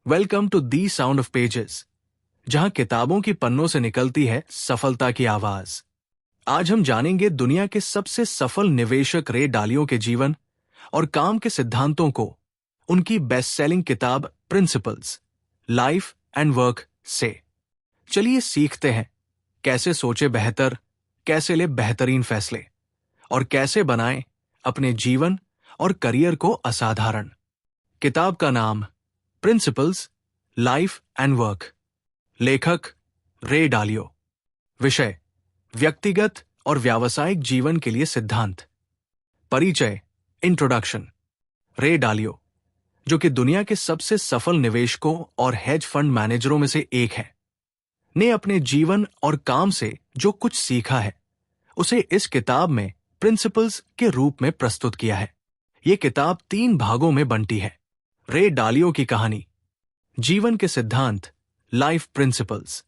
Welcome to the sound of pages, जहां किताबों की पन्नों से निकलती है सफलता की आवाज। आज हम जानेंगे दुनिया के सबसे सफल निवेशक रे डालियो के जीवन और काम के सिद्धांतों को उनकी बेस्ट सेलिंग किताब प्रिंसिपल्स, लाइफ एंड वर्क से। चलिए सीखते हैं कैसे सोचे बेहतर, कैसे ले बेहतरीन फैसले और कैसे बनाएं अपने जीवन और करियर को असाधारण। किताब का नाम प्रिंसिपल्स, लाइफ एंड वर्क। लेखक रे डालियो। विषय व्यक्तिगत और व्यावसायिक जीवन के लिए सिद्धांत। परिचय इंट्रोडक्शन। रे डालियो, जो कि दुनिया के सबसे सफल निवेशकों और हेज फंड मैनेजरों में से एक है, ने अपने जीवन और काम से जो कुछ सीखा है उसे इस किताब में प्रिंसिपल्स के रूप में प्रस्तुत किया है। यह किताब 3 भागों में बंटी है। रे डालियो की कहानी, जीवन के सिद्धांत लाइफ प्रिंसिपल्स,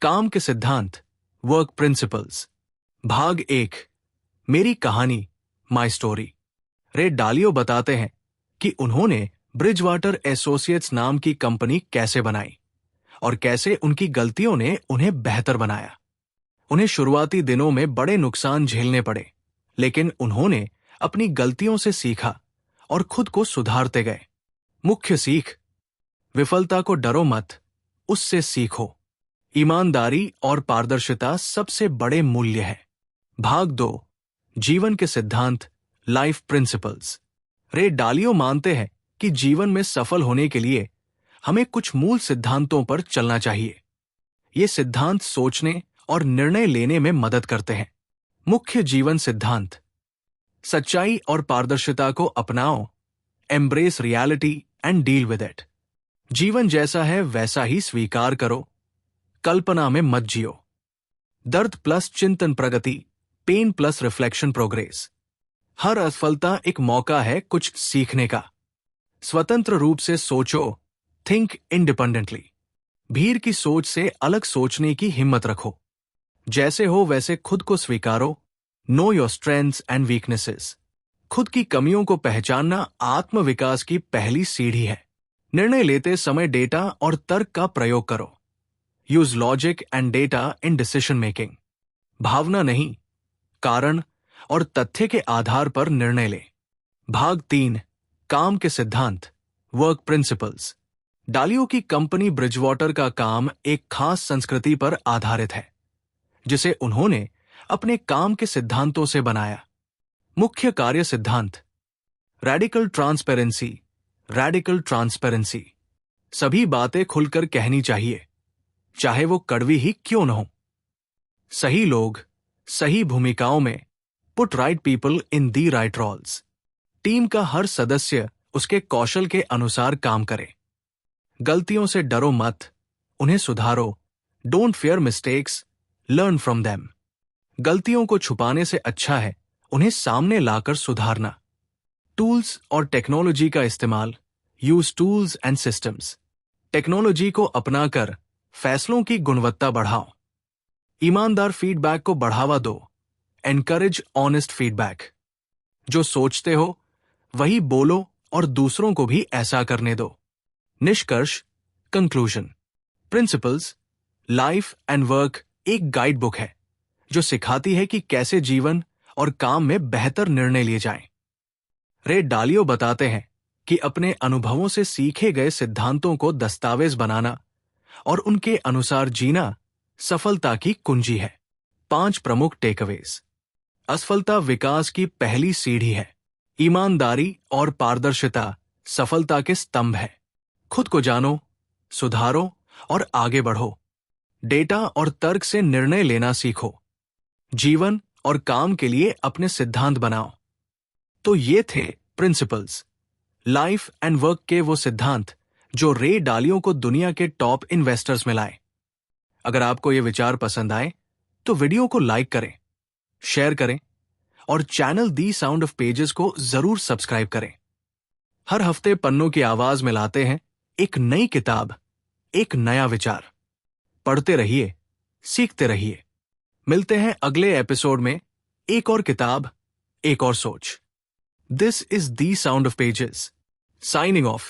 काम के सिद्धांत वर्क प्रिंसिपल्स। भाग 1, मेरी कहानी माई स्टोरी। रे डालियो बताते हैं कि उन्होंने ब्रिजवाटर एसोसिएट्स नाम की कंपनी कैसे बनाई और कैसे उनकी गलतियों ने उन्हें बेहतर बनाया। उन्हें शुरुआती दिनों में बड़े नुकसान झेलने पड़े, लेकिन उन्होंने अपनी गलतियों से सीखा और खुद को सुधारते गए। मुख्य सीख, विफलता को डरो मत, उससे सीखो। ईमानदारी और पारदर्शिता सबसे बड़े मूल्य है। भाग 2, जीवन के सिद्धांत लाइफ प्रिंसिपल्स। रे डालियो मानते हैं कि जीवन में सफल होने के लिए हमें कुछ मूल सिद्धांतों पर चलना चाहिए। ये सिद्धांत सोचने और निर्णय लेने में मदद करते हैं। मुख्य जीवन सिद्धांत, सच्चाई और पारदर्शिता को अपनाओ, embrace reality and deal with it. जीवन जैसा है वैसा ही स्वीकार करो, कल्पना में मत जियो। दर्द प्लस चिंतन प्रगति, पेन प्लस रिफ्लेक्शन प्रोग्रेस। हर असफलता एक मौका है कुछ सीखने का। स्वतंत्र रूप से सोचो, थिंक इंडिपेंडेंटली। भीड़ की सोच से अलग सोचने की हिम्मत रखो। जैसे हो वैसे खुद को स्वीकारो, know your strengths and weaknesses. खुद की कमियों को पहचानना आत्मविकास की पहली सीढ़ी है। निर्णय लेते समय डेटा और तर्क का प्रयोग करो। Use logic and data in decision making. भावना नहीं, कारण और तथ्य के आधार पर निर्णय ले। भाग 3, काम के सिद्धांत वर्क प्रिंसिपल्स। डालियो की कंपनी ब्रिजवाटर का काम एक खास संस्कृति पर आधारित है, जिसे उन्होंने अपने काम के सिद्धांतों से बनाया। मुख्य कार्य सिद्धांत, रेडिकल ट्रांसपेरेंसी। रेडिकल ट्रांसपेरेंसी, सभी बातें खुलकर कहनी चाहिए, चाहे वो कड़वी ही क्यों न हो। सही लोग सही भूमिकाओं में, put right people in the right roles. Team का हर सदस्य उसके कौशल के अनुसार काम करे। गलतियों से डरो मत, उन्हें सुधारो। Don't fear mistakes, learn from them. गलतियों को छुपाने से अच्छा है उन्हें सामने लाकर सुधारना। टूल्स और टेक्नोलॉजी का इस्तेमाल, use tools and systems. Technology को अपनाकर फैसलों की गुणवत्ता बढ़ाओ। ईमानदार फीडबैक को बढ़ावा दो, एनकरेज ऑनेस्ट फीडबैक। जो सोचते हो वही बोलो और दूसरों को भी ऐसा करने दो। निष्कर्ष, conclusion. Principles, life and work एक गाइड बुक है जो सिखाती है कि कैसे जीवन और काम में बेहतर निर्णय लिए जाएं। रे डालियो बताते हैं कि अपने अनुभवों से सीखे गए सिद्धांतों को दस्तावेज बनाना और उनके अनुसार जीना सफलता की कुंजी है। 5 प्रमुख टेकअवेज। असफलता विकास की पहली सीढ़ी है। ईमानदारी और पारदर्शिता सफलता के स्तंभ है। खुद को जानो, सुधारो और आगे बढ़ो। डेटा और तर्क से निर्णय लेना सीखो। जीवन और काम के लिए अपने सिद्धांत बनाओ। तो ये थे प्रिंसिपल्स, लाइफ एंड वर्क के वो सिद्धांत जो रे डालियो को दुनिया के टॉप इन्वेस्टर्स में लाए। अगर आपको ये विचार पसंद आए तो वीडियो को लाइक करें, शेयर करें और channel the sound of pages को जरूर सब्सक्राइब करें। हर हफ्ते पन्नों की आवाज में लाते हैं एक नई किताब, एक नया विचार। पढ़ते रहिए, सीखते रहिए। मिलते हैं अगले एपिसोड में एक और किताब, एक और सोच। This is the Sound of Pages. Signing off.